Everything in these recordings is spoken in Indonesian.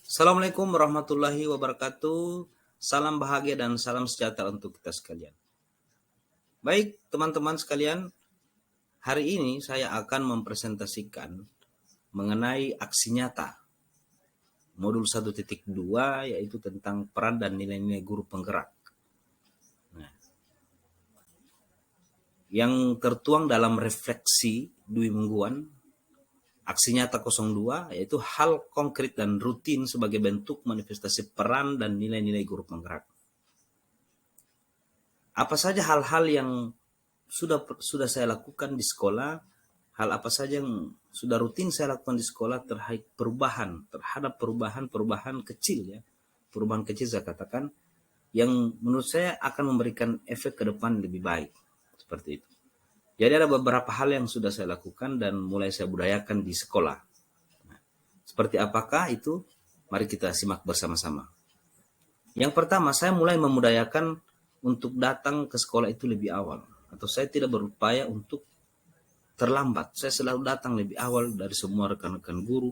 Assalamualaikum warahmatullahi wabarakatuh. Salam bahagia dan salam sejahtera untuk kita sekalian. Baik, teman-teman sekalian, hari ini saya akan mempresentasikan mengenai aksi nyata modul 1.2, yaitu tentang peran dan nilai-nilai guru penggerak. Nah, yang tertuang dalam refleksi Dwi Mingguan aksi nyata 02, yaitu hal konkret dan rutin sebagai bentuk manifestasi peran dan nilai-nilai guru penggerak. Apa saja hal-hal yang sudah saya lakukan di sekolah, hal apa saja yang sudah rutin saya lakukan di sekolah terhadap perubahan kecil, ya. Perubahan kecil saya katakan yang menurut saya akan memberikan efek ke depan lebih baik. Seperti itu. Jadi ada beberapa hal yang sudah saya lakukan dan mulai saya budayakan di sekolah. Nah, seperti apakah itu? Mari kita simak bersama-sama. Yang pertama, saya mulai memudayakan untuk datang ke sekolah itu lebih awal. Atau saya tidak berupaya untuk terlambat. Saya selalu datang lebih awal dari semua rekan-rekan guru.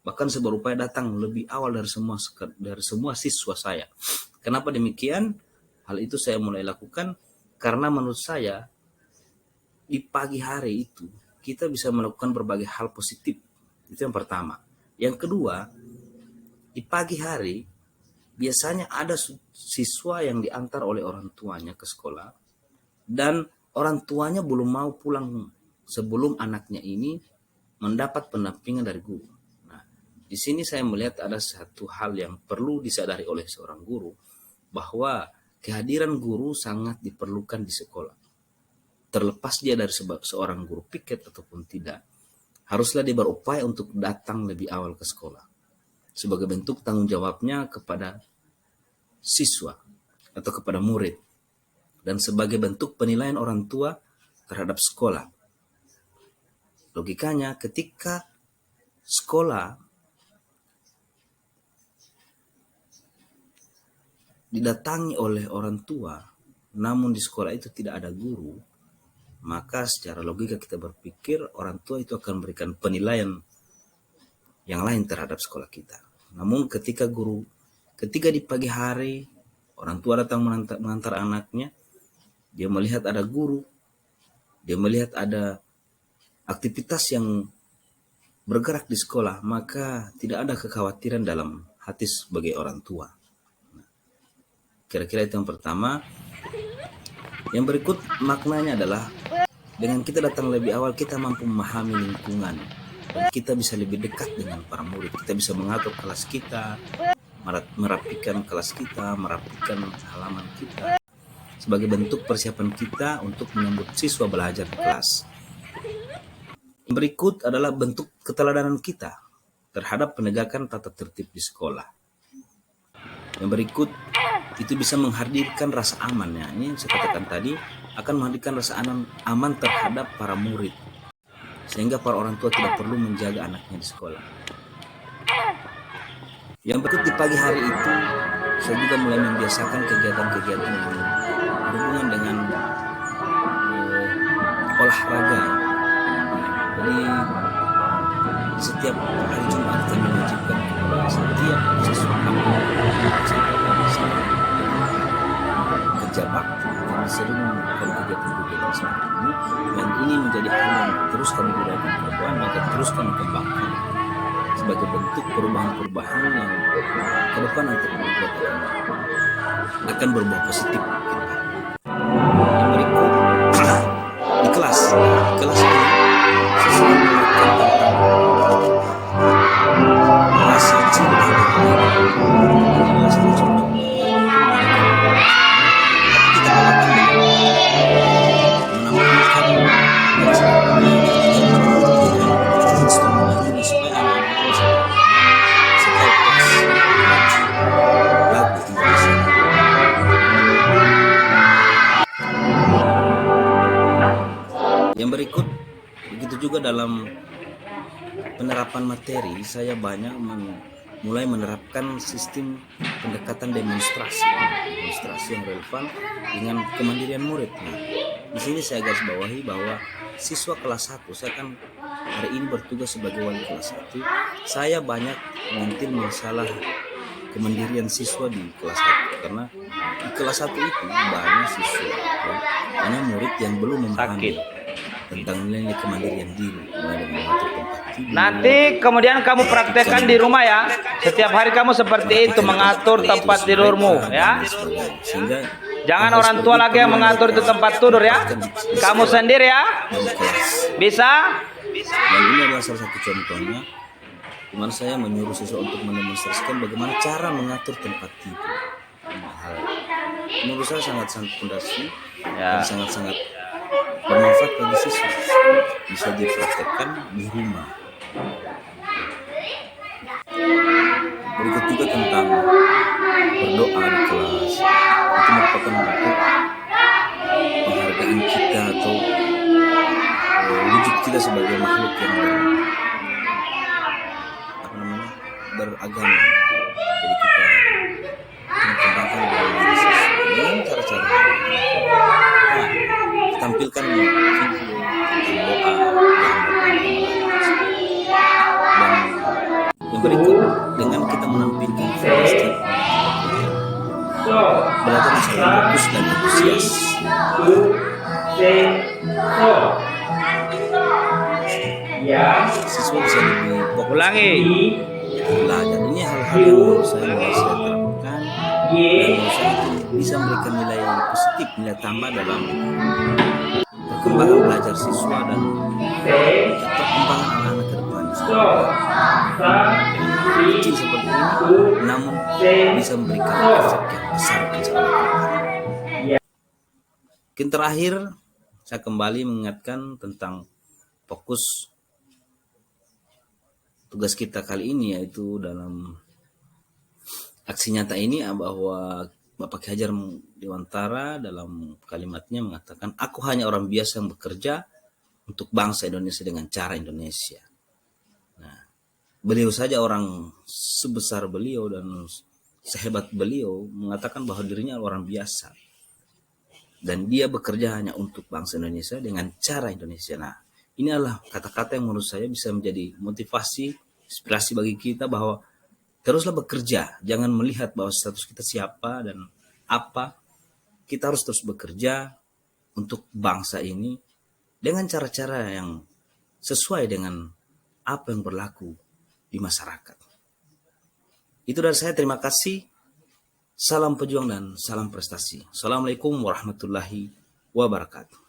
Bahkan saya berupaya datang lebih awal dari semua siswa saya. Kenapa demikian? Hal itu saya mulai lakukan karena menurut saya di pagi hari itu kita bisa melakukan berbagai hal positif. Itu yang pertama. Yang kedua, di pagi hari biasanya ada siswa yang diantar oleh orang tuanya ke sekolah dan orang tuanya belum mau pulang sebelum anaknya ini mendapat pendampingan dari guru. Nah, di sini saya melihat ada satu hal yang perlu disadari oleh seorang guru, bahwa kehadiran guru sangat diperlukan di sekolah. Terlepas dia dari seorang guru piket ataupun tidak, haruslah dia berupaya untuk datang lebih awal ke sekolah sebagai bentuk tanggung jawabnya kepada siswa atau kepada murid dan sebagai bentuk penilaian orang tua terhadap sekolah. Logikanya, ketika sekolah didatangi oleh orang tua namun di sekolah itu tidak ada guru, maka secara logika kita berpikir orang tua itu akan memberikan penilaian yang lain terhadap sekolah kita. Namun ketika di pagi hari orang tua datang mengantar anaknya, dia melihat ada guru, dia melihat ada aktivitas yang bergerak di sekolah, maka tidak ada kekhawatiran dalam hati sebagai orang tua. Kira-kira itu yang pertama. Yang berikut maknanya adalah dengan kita datang lebih awal, kita mampu memahami lingkungan. Dan kita bisa lebih dekat dengan para murid. Kita bisa mengatur kelas kita, merapikan kelas kita, merapikan halaman kita, sebagai bentuk persiapan kita untuk menyambut siswa belajar di kelas. Yang berikut adalah bentuk keteladanan kita terhadap penegakan tata tertib di sekolah. Yang berikut itu bisa menghadirkan rasa aman, ya. Ini saya katakan tadi akan menghadirkan rasa aman terhadap para murid, sehingga para orang tua tidak perlu menjaga anaknya di sekolah. Yang berikut, di pagi hari itu saya juga mulai membiasakan kegiatan-kegiatan yang berhubungan dengan olahraga. Jadi setiap hari Jumat kami mewajibkan kepada setiap siswa kami kerja bakti, kami sering melakukan kegiatan-kegiatan seperti ini, dan ini menjadi hal yang terus kami gunakan ke depan, maka terus kami kembangkan sebagai bentuk perubahan-perubahan yang ke depan untuk membuat akan berbuah positif. Yang berikut, di kelas ini saya selalu melakukan rasa cinta Yang berikut, begitu juga dalam penerapan materi, saya banyak mulai menerapkan sistem pendekatan demonstrasi yang relevan dengan kemandirian murid. Nah, di sini saya garis bawahi bahwa siswa kelas 1, saya kan hari ini bertugas sebagai wali kelas 1, saya banyak mentil masalah kemandirian siswa di kelas 1, karena di kelas 1 itu banyak siswa ya, banyak murid yang belum memahami tentang nilai kemandirian diri, mulai dari mengatur tempat tidur. Nanti kemudian kamu praktekkan di rumah ya. Setiap hari kamu seperti itu mengatur tempat tidurmu ya. Sehingga Jangan orang tua lagi yang mengatur itu tempat tidur ya. Kamu sendiri ya. Bisa? Dan ini adalah salah satu contohnya di mana saya menyuruh siswa untuk mendemonstrasikan bagaimana cara mengatur tempat tidur. Hal menurut saya sangat-sangat fondasi dan sangat-sangat bermanfaat bagi siswa, bisa dipraktekkan di rumah. Berikut juga tentang berdoa di kelas, itu merupakan bentuk penghargaan kita atau wujud kita sebagai makhluk yang beragama. Jadi kita mengembangkan diri siswa dengan cara-cara tampilkan video tentang doa dan yang berikut dengan kita menampilkan plastik belajar secara fokus dan antusias. Siswa bisa lebih fokus belajar. Ini hal-hal yang menurut saya terapkan dan menurut saya bisa memberikan nilai yang positif, nilai tambah dalam perkembangan belajar siswa dan perkembangan anak-anak ke depan. Kecil seperti ini, namun bisa memberikan efek yang besar ke depan. Mungkin terakhir, saya kembali mengingatkan tentang fokus tugas kita kali ini, yaitu dalam aksi nyata ini bahwa Bapak Ki Hajar Dewantara dalam kalimatnya mengatakan, aku hanya orang biasa yang bekerja untuk bangsa Indonesia dengan cara Indonesia. Nah, beliau saja orang sebesar beliau dan sehebat beliau mengatakan bahwa dirinya orang biasa. Dan dia bekerja hanya untuk bangsa Indonesia dengan cara Indonesia. Nah, ini adalah kata-kata yang menurut saya bisa menjadi motivasi, inspirasi bagi kita bahwa teruslah bekerja. Jangan melihat bahwa status kita siapa dan apa. Kita harus terus bekerja untuk bangsa ini dengan cara-cara yang sesuai dengan apa yang berlaku di masyarakat. Itu dari saya, terima kasih. Salam pejuang dan salam prestasi. Assalamualaikum warahmatullahi wabarakatuh.